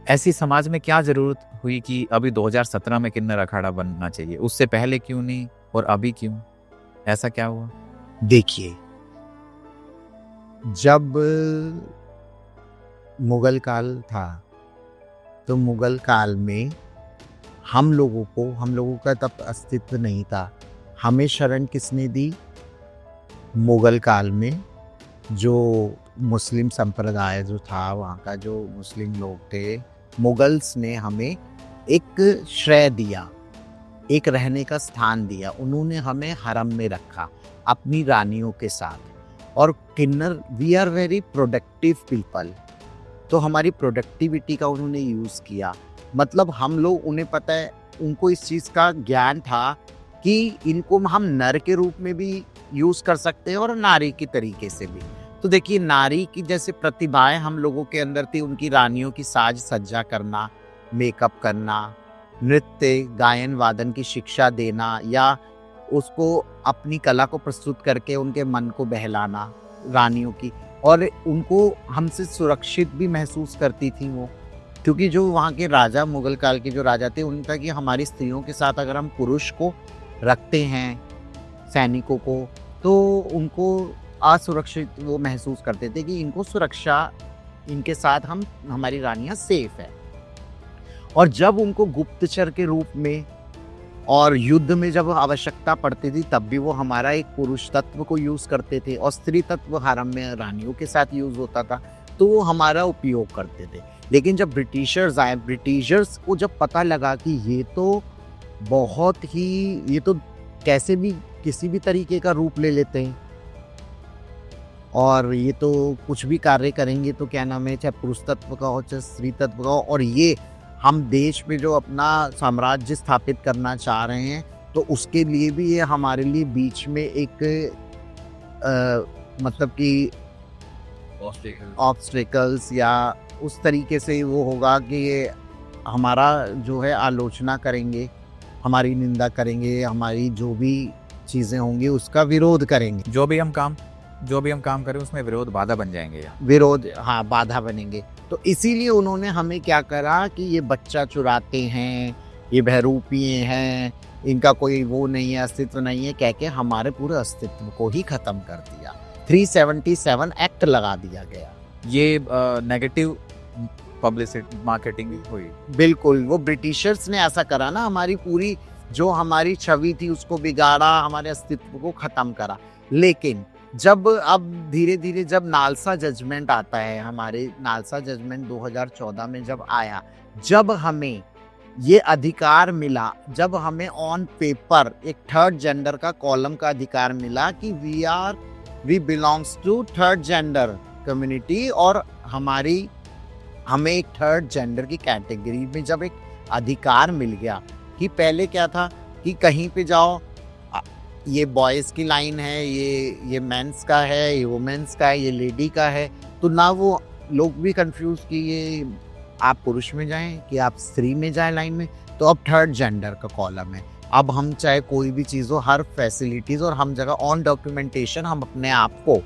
ऐसी समाज में क्या ज़रूरत हुई कि अभी 2017 में किन्नर अखाड़ा बनना चाहिए? उससे पहले क्यों नहीं और अभी क्यों? ऐसा क्या हुआ? देखिए, जब मुगल काल था, तो मुगल काल में हम लोगों का तब अस्तित्व नहीं था। हमें शरण किसने दी? मुगल काल में जो मुस्लिम संप्रदाय जो था, वहाँ का जो मुस्लिम लोग थे, मुगल्स ने हमें एक श्रेय दिया, एक रहने का स्थान दिया। उन्होंने हमें हरम में रखा अपनी रानियों के साथ। और किन्नर, we are very productive people, तो हमारी प्रोडक्टिविटी का उन्होंने यूज़ किया। मतलब हम लोग, उन्हें पता है, उनको इस चीज़ का ज्ञान था कि इनको हम नर के रूप में भी यूज़ कर सकते हैं और नारी की तरीके से भी। तो देखिए, नारी की जैसे प्रतिभाएं हम लोगों के अंदर थी, उनकी रानियों की साज सज्जा करना, मेकअप करना, नृत्य गायन वादन की शिक्षा देना, या उसको अपनी कला को प्रस्तुत करके उनके मन को बहलाना रानियों की, और उनको हमसे सुरक्षित भी महसूस करती थी वो। क्योंकि जो वहाँ के राजा, मुगल काल के जो राजा थे, उनका कि हमारी स्त्रियों के साथ अगर हम पुरुष को रखते हैं, सैनिकों को, तो उनको असुरक्षित वो महसूस करते थे कि इनको सुरक्षा, इनके साथ हमारी रानियां सेफ है। और जब उनको गुप्तचर के रूप में और युद्ध में जब आवश्यकता पड़ती थी, तब भी वो हमारा एक पुरुष तत्व को यूज करते थे, और स्त्री तत्व हरम में रानियों के साथ यूज होता था, तो वो हमारा उपयोग करते थे। लेकिन जब ब्रिटिशर्स आए, ब्रिटिशर्स को जब पता लगा कि ये तो कैसे भी किसी भी तरीके का रूप ले लेते हैं, और ये तो कुछ भी कार्य करेंगे, तो क्या नाम है, चाहे पुरुष तत्व का हो चाहे स्त्री तत्व का हो, और ये हम देश में जो अपना साम्राज्य स्थापित करना चाह रहे हैं, तो उसके लिए भी ये हमारे लिए बीच में एक मतलब कि ऑब्स्टेकल्स, या उस तरीके से वो होगा कि ये हमारा जो है आलोचना करेंगे, हमारी निंदा करेंगे, हमारी जो भी चीज़ें होंगी उसका विरोध करेंगे। जो भी हम काम करें उसमें विरोध बाधा बन जाएंगे या विरोध, हाँ, बाधा बनेंगे। तो इसीलिए उन्होंने हमें क्या करा कि ये बच्चा चुराते हैं, ये बहरूपिये हैं, इनका कोई वो नहीं है, अस्तित्व नहीं है, कह के हमारे पूरे अस्तित्व को ही खत्म कर दिया। 377 एक्ट लगा दिया गया। ये नेगेटिव पब्लिसिटी मार्केटिंग हुई। बिल्कुल, वो ब्रिटिशर्स ने ऐसा करा ना, हमारी पूरी जो हमारी छवि थी उसको बिगाड़ा, हमारे अस्तित्व को खत्म करा। लेकिन जब अब धीरे धीरे जब नालसा जजमेंट आता है, हमारे नालसा जजमेंट 2014 में जब आया, जब हमें ये अधिकार मिला, जब हमें ऑन पेपर एक थर्ड जेंडर का कॉलम का अधिकार मिला कि we belongs to third gender community, और हमें एक थर्ड जेंडर की कैटेगरी में जब एक अधिकार मिल गया। कि पहले क्या था कि कहीं पे जाओ, ये बॉयज़ की लाइन है, ये मेंस का है, ये वुमेन्स का है, ये लेडी का है, तो ना वो लोग भी कंफ्यूज कि ये आप पुरुष में जाएं कि आप स्त्री में जाएं लाइन में। तो अब थर्ड जेंडर का कॉलम है। अब हम चाहे कोई भी चीज़ हो, हर फैसिलिटीज़ और हम जगह ऑन डॉक्यूमेंटेशन, हम अपने आप को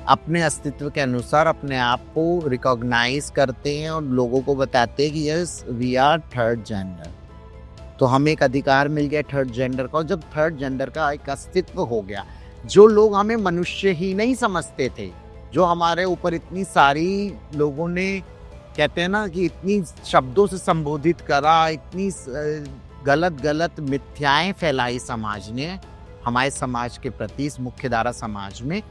अपने अस्तित्व के अनुसार अपने आप को रिकॉग्नाइज करते हैं और लोगों को बताते हैं कि yes, we are third gender. तो हमें एक अधिकार मिल गया थर्ड जेंडर का। और जब थर्ड जेंडर का एक अस्तित्व हो गया, जो लोग हमें मनुष्य ही नहीं समझते थे, जो हमारे ऊपर इतनी सारी लोगों ने, कहते हैं ना कि इतनी शब्दों से संबोधित करा, इतनी गलत मिथ्याएं फैलाई समाज ने हमारे समाज के प्रति, इस मुख्यधारा समाज में,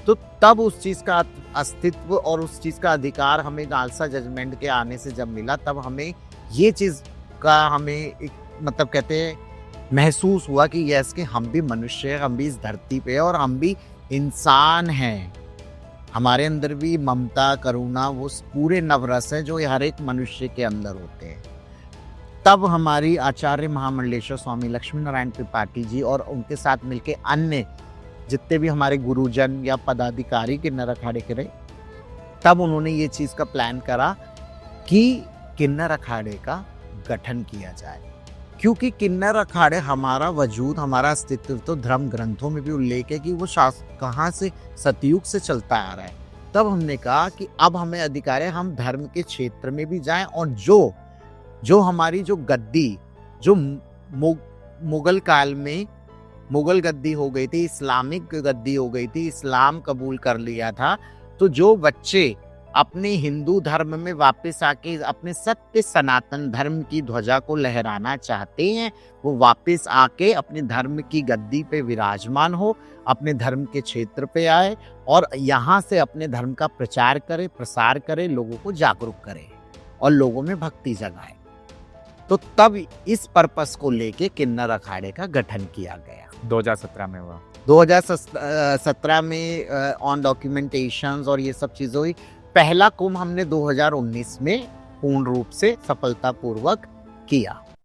तो तब उस चीज़ का अस्तित्व और उस चीज़ का अधिकार हमें नालसा जजमेंट के आने से जब मिला, तब हमें ये चीज़ का हमें एक मतलब कहते हैं महसूस हुआ कि यस, कि हम भी मनुष्य हैं, हम भी इस धरती पे हैं और हम भी इंसान हैं। हमारे अंदर भी ममता, करुणा, वो पूरे नवरस है जो हर एक मनुष्य के अंदर होते हैं। तब हमारी आचार्य महामंडलेश्वर स्वामी लक्ष्मी नारायण त्रिपाठी जी और उनके साथ मिलके अन्य जितने भी हमारे गुरुजन या पदाधिकारी किन्नर अखाड़े के रहे, तब उन्होंने ये चीज़ का प्लान करा कि किन्नर अखाड़े का गठन किया जाए। क्योंकि किन्नर अखाड़े, हमारा वजूद, हमारा अस्तित्व तो धर्म ग्रंथों में भी उल्लेख है कि वो कहाँ से, सतयुग से चलता आ रहा है। तब हमने कहा कि अब हमें अधिकार है हम धर्म के क्षेत्र में भी जाएं और जो हमारी जो गद्दी जो मुगल काल में मुगल गद्दी हो गई थी, इस्लामिक गद्दी हो गई थी, इस्लाम कबूल कर लिया था, तो जो बच्चे अपने हिंदू धर्म में वापस आके अपने सत्य सनातन धर्म की ध्वजा को लहराना चाहते हैं, वो वापस आके अपने धर्म की गद्दी पे विराजमान हो, अपने धर्म के क्षेत्र पे आए और यहाँ से अपने धर्म का प्रचार करे, प्रसार करे, लोगों को जागरूक करे और लोगों में भक्ति जगाए। तो तब इस पर्पस को लेके किन्नर अखाड़े का गठन किया गया। 2017 में हुआ। 2017 में ऑन डॉक्यूमेंटेशंस और ये सब चीज़ें हुई। पहला कुंभ हमने 2019 में पूर्ण रूप से सफलतापूर्वक किया।